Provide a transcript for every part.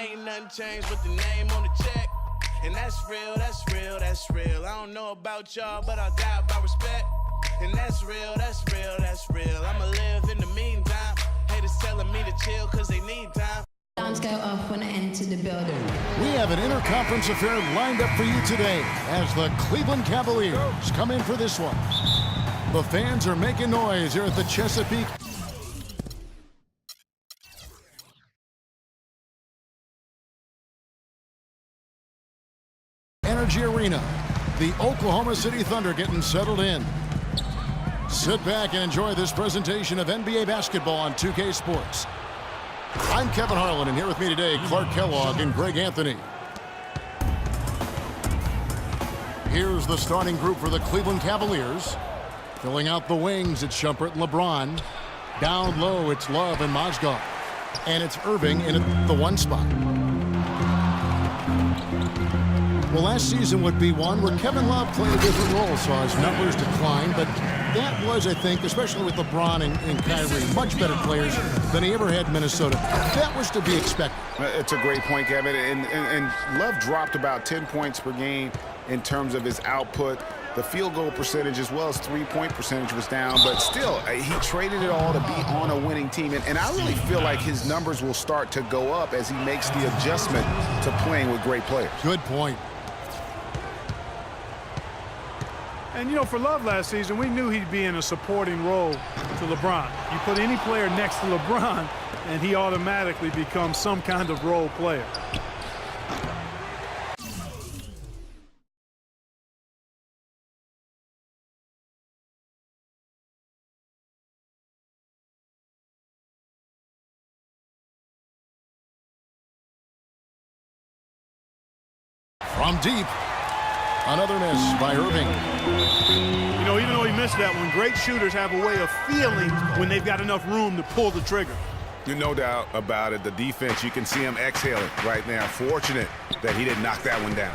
Ain't nothing changed with the name on the check. And that's real, that's real, that's real. I don't know about y'all, but I'll die about respect. And that's real, that's real, that's real. I'ma live in the meantime. Haters telling me to chill cause they need time. Alarms go off when I enter the building. We have an interconference affair lined up for you today as the Cleveland Cavaliers come in for this one. The fans are making noise here at the Chesapeake Energy Arena. The Oklahoma City Thunder getting settled in. Sit back and enjoy this presentation of NBA basketball on 2K Sports. I'm Kevin Harlan, and here with me today, Clark Kellogg and Greg Anthony. Here's the starting group for the Cleveland Cavaliers. Filling out the wings, it's Shumpert and LeBron. Down low, it's Love and Mozgov. And it's Irving in the one spot. Well, last season would be one where Kevin Love played a different role, saw his numbers decline, but that was, I think, especially with LeBron and Kyrie, much better players than he ever had in Minnesota. That was to be expected. It's a great point, Kevin. And Love dropped about 10 points per game in terms of his output. The field goal percentage as well as three-point percentage was down, but still, he traded it all to be on a winning team. And I really feel like his numbers will start to go up as he makes the adjustment to playing with great players. Good point. And, you know, for Love last season, we knew he'd be in a supporting role to LeBron. You put any player next to LeBron, and he automatically becomes some kind of role player. From deep. Another miss by Irving. You know, even though he missed that one, great shooters have a way of feeling when they've got enough room to pull the trigger. No doubt about it. The defense, you can see him exhaling right now. Fortunate that he didn't knock that one down.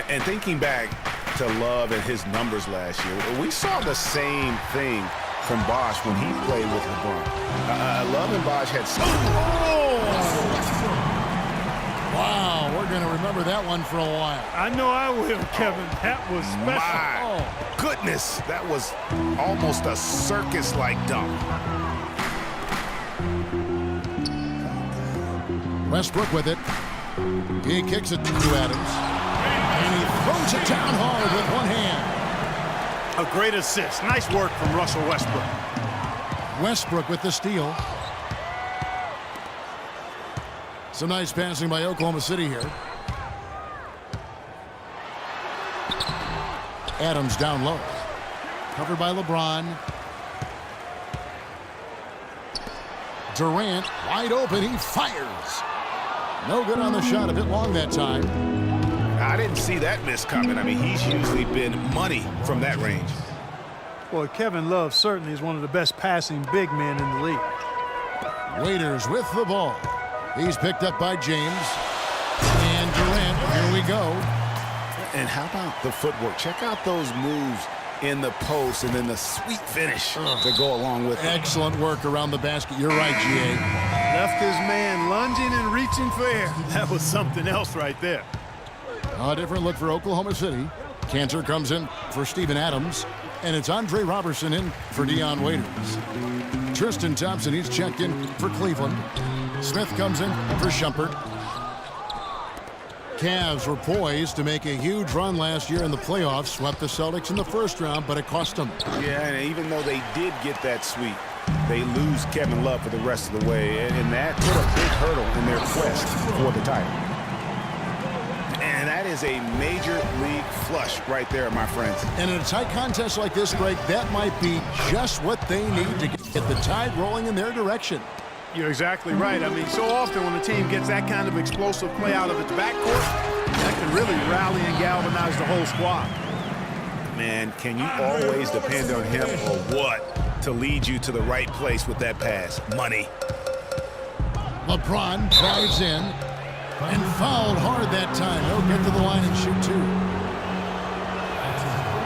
And thinking back to Love and his numbers last year, we saw the same thing from Bosh when he played with LeBron. Love and Bosh had some... Wow, we're going to remember that one for a while. I know I will, Kevin. That was special. My goodness, that was almost a circus-like dunk. Westbrook with it. He kicks it to Adams. And he throws it down hard with one hand. A great assist. Nice work from Russell Westbrook. Westbrook with the steal. Some nice passing by Oklahoma City here. Adams down low. Covered by LeBron. Durant wide open. He fires. No good on the shot. A bit long that time. I didn't see that miss coming. I mean, he's usually been money from that range. Well, Kevin Love certainly is one of the best passing big men in the league. Waiters with the ball. He's picked up by James. And Durant, here we go. And how about the footwork? Check out those moves in the post and then the sweet finish to go along with it. Excellent work around the basket. You're right, G.A. Left his man lunging and reaching for air. That was something else right there. A different look for Oklahoma City. Cantor comes in for Steven Adams. And it's Andre Robertson in for Dion Waiters. Tristan Thompson, he's checked in for Cleveland. Smith comes in for Shumpert. Cavs were poised to make a huge run last year in the playoffs. Swept the Celtics in the first round, but it cost them. Yeah, and even though they did get that sweep, they lose Kevin Love for the rest of the way. And that put a big hurdle in their quest for the title. And that is a major league flush right there, my friends. And in a tight contest like this, Greg, that might be just what they need to get the tide rolling in their direction. You're exactly right. I mean, so often when a team gets that kind of explosive play out of its backcourt, that can really rally and galvanize the whole squad. Man, can you always depend on him or what to lead you to the right place with that pass? Money. LeBron drives in and fouled hard that time. He'll get to the line and shoot two.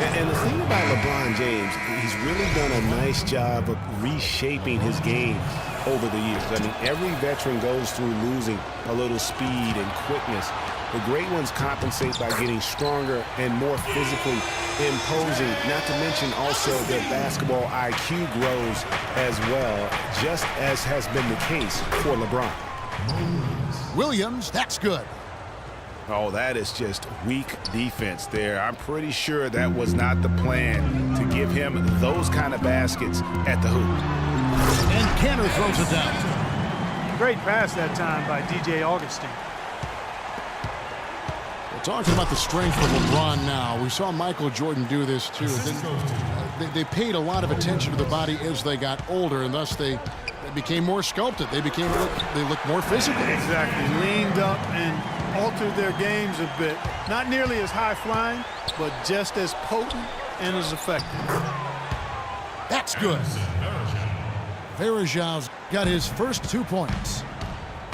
And the thing about LeBron James, he's really done a nice job of reshaping his game over the years. I mean, every veteran goes through losing a little speed and quickness. The great ones compensate by getting stronger and more physically imposing, not to mention also their basketball IQ grows as well, just as has been the case for LeBron. Williams, that's good. Oh, that is just weak defense there. I'm pretty sure that was not the plan to give him those kind of baskets at the hoop. And Kanter throws it down. Great pass that time by DJ Augustin. We're talking about the strength of LeBron now. We saw Michael Jordan do this too. They paid a lot of attention to the body as they got older, and thus they became more sculpted. They looked more physical. Exactly. Leaned up and altered their games a bit. Not nearly as high flying, but just as potent and as effective. That's good. Varejão's got his first 2 points.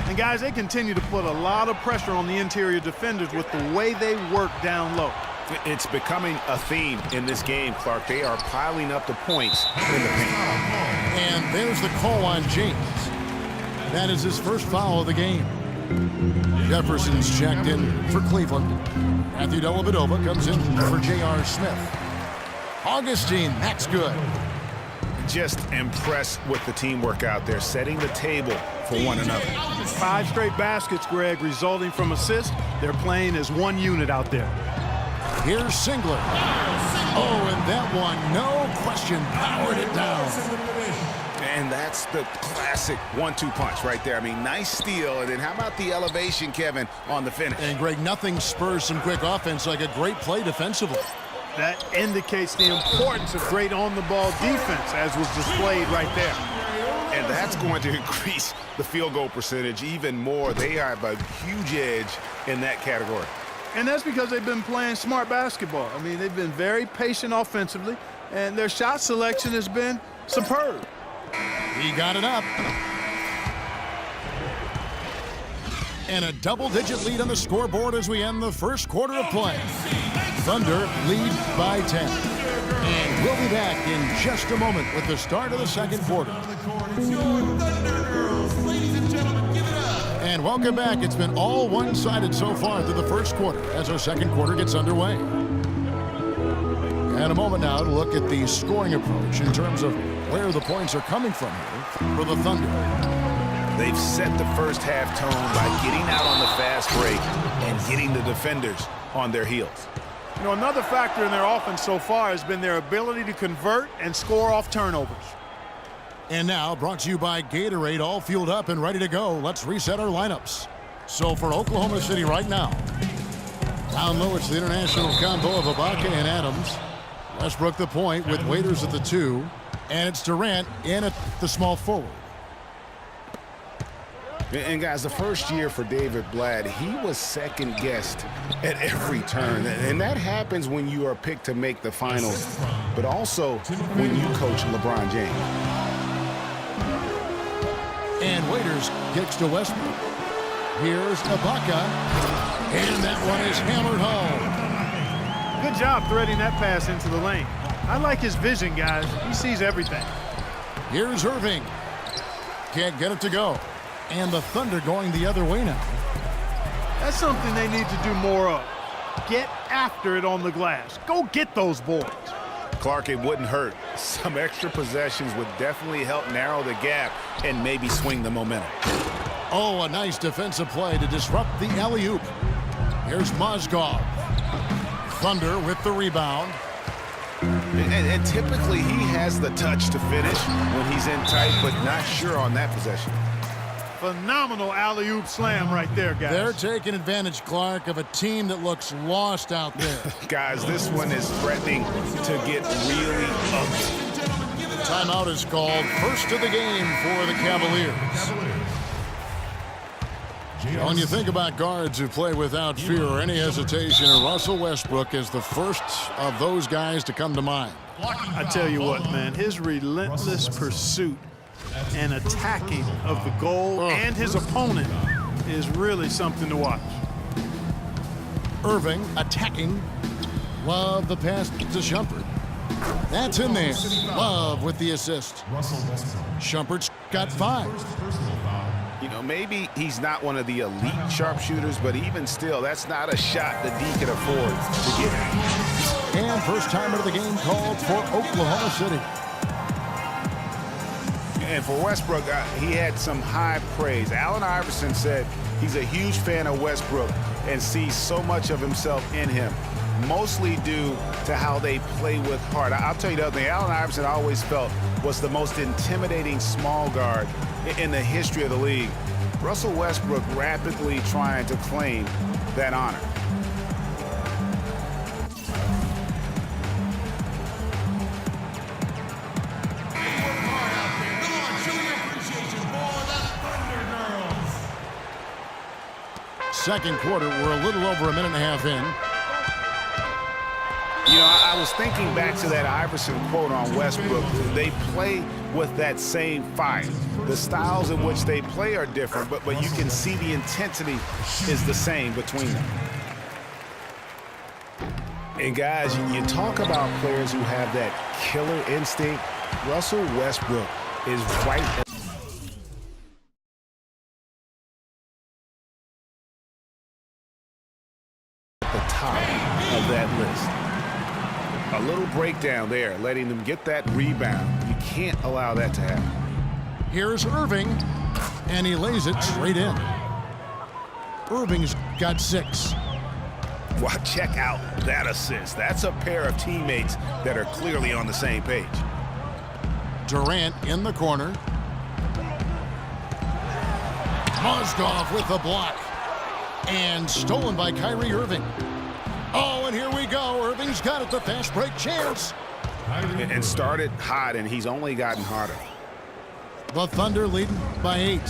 And guys, they continue to put a lot of pressure on the interior defenders with the way they work down low. It's becoming a theme in this game, Clark. They are piling up the points in the paint. And there's the call on James. That is his first foul of the game. Jefferson's checked in for Cleveland. Matthew Dellavedova comes in for J.R. Smith. Augustine, that's good. Just impressed with the teamwork out there, setting the table for one another. 5 straight baskets, Greg, resulting from assists. They're playing as one unit out there. Here's Singler. Oh, and that one, no question, powered it down. And that's the classic 1-2 punch right there. I mean, nice steal. And then how about the elevation, Kevin, on the finish? And, Greg, nothing spurs some quick offense like a great play defensively. That indicates the importance of great on-the-ball defense, as was displayed right there. And that's going to increase the field goal percentage even more. They have a huge edge in that category. And that's because they've been playing smart basketball. I mean, they've been very patient offensively, and their shot selection has been superb. He got it up. And a double-digit lead on the scoreboard as we end the first quarter of play. Thunder lead by 10. And we'll be back in just a moment with the start of the second quarter. And welcome back. It's been all one-sided so far through the first quarter as our second quarter gets underway. And a moment now to look at the scoring approach in terms of where the points are coming from here for the Thunder. They've set the first half tone by getting out on the fast break and getting the defenders on their heels. You know, another factor in their offense so far has been their ability to convert and score off turnovers. And now, brought to you by Gatorade, all fueled up and ready to go. Let's reset our lineups. So for Oklahoma City right now, down low, it's the international combo of Ibaka and Adams. Westbrook the point with Waiters at the 2. And it's Durant in at the small forward. And guys, the first year for David Blatt, he was second-guessed at every turn. And that happens when you are picked to make the finals, but also when you coach LeBron James. And Waiters kicks to Westbrook. Here's Ibaka. And that one is hammered home. Good job threading that pass into the lane. I like his vision, guys. He sees everything. Here's Irving. Can't get it to go. And the Thunder going the other way now. That's something they need to do more of. Get after it on the glass. Go get those boards. Clark, it wouldn't hurt. Some extra possessions would definitely help narrow the gap and maybe swing the momentum. Oh, a nice defensive play to disrupt the alley-oop. Here's Mozgov. Thunder with the rebound. And typically he has the touch to finish when he's in tight, but not sure on that possession. Phenomenal alley-oop slam right there, guys. They're taking advantage, Clark, of a team that looks lost out there. Guys, this one is threatening to get really ugly. Timeout is called. First of the game for the Cavaliers. When you think about guards who play without fear or any hesitation, Russell Westbrook is the first of those guys to come to mind. I tell you what, man, his relentless pursuit and attacking of the goal and his opponent is really something to watch. Irving attacking. Love the pass to Shumpert. That's in there. Love with the assist. Shumpert's got 5. You know, maybe he's not one of the elite sharpshooters, but even still, that's not a shot that D can afford to get. And first time of the game called for Oklahoma City. And for Westbrook, he had some high praise. Allen Iverson said he's a huge fan of Westbrook and sees so much of himself in him, mostly due to how they play with heart. I'll tell you the other thing, Allen Iverson I always felt was the most intimidating small guard in the history of the league. Russell Westbrook rapidly trying to claim that honor. Second quarter, we're a little over a minute and a half in. You know, I was thinking back to that Iverson quote on Westbrook. They play with that same fire. The styles in which they play are different, but you can see the intensity is the same between them. And guys, you talk about players who have that killer instinct. Russell Westbrook is right at the top of that list. A little breakdown there, letting them get that rebound. You can't allow that to happen. Here's Irving, and he lays it straight in. Irving's got 6. Wow, check out that assist. That's a pair of teammates that are clearly on the same page. Durant in the corner. Mozgov with the block. And stolen by Kyrie Irving. Oh, and here we go. Irving's got it, the fast break chance. And started hot, and he's only gotten harder. The Thunder leading by 8.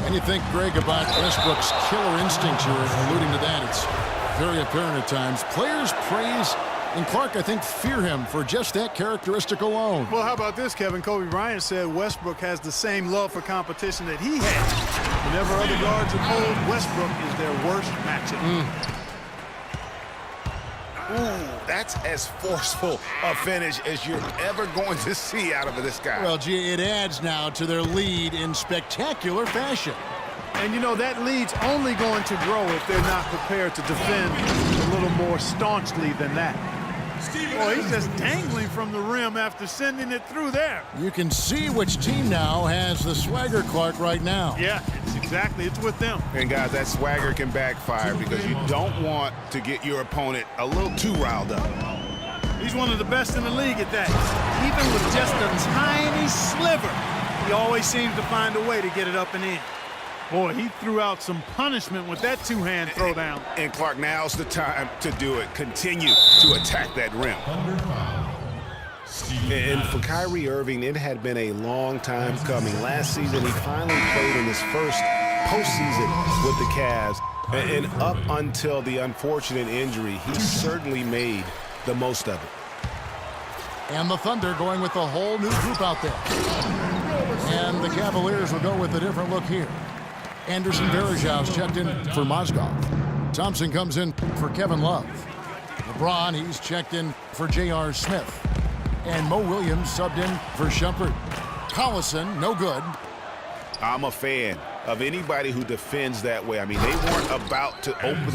And you think, Greg, about Westbrook's killer instincts, you're alluding to that. It's very apparent at times. Players praise, and Clark, I think, fear him for just that characteristic alone. Well, how about this, Kevin? Kobe Bryant said Westbrook has the same love for competition that he has. Whenever other guards are cold, Westbrook is their worst matchup. Ooh, that's as forceful a finish as you're ever going to see out of this guy. Well, gee, it adds now to their lead in spectacular fashion. And, you know, that lead's only going to grow if they're not prepared to defend a little more staunchly than that. Boy, he's just dangling from the rim after sending it through there. You can see which team now has the swagger, Clark, right now. Yeah, it's with them. And, guys, that swagger can backfire because you don't want to get your opponent a little too riled up. He's one of the best in the league at that. Even with just a tiny sliver, he always seems to find a way to get it up and in. Boy, he threw out some punishment with that two-hand throwdown. And Clark, now's the time to do it. Continue to attack that rim. And for Kyrie Irving, it had been a long time coming. Last season, he finally played in his first postseason with the Cavs. And up until the unfortunate injury, he certainly made the most of it. And the Thunder going with a whole new group out there. And the Cavaliers will go with a different look here. Anderson Varejão's checked in for Mozgov. Thompson comes in for Kevin Love. LeBron, he's checked in for J.R. Smith. And Mo Williams subbed in for Shumpert. Collison, no good. I'm a fan of anybody who defends that way. I mean, they weren't about to open the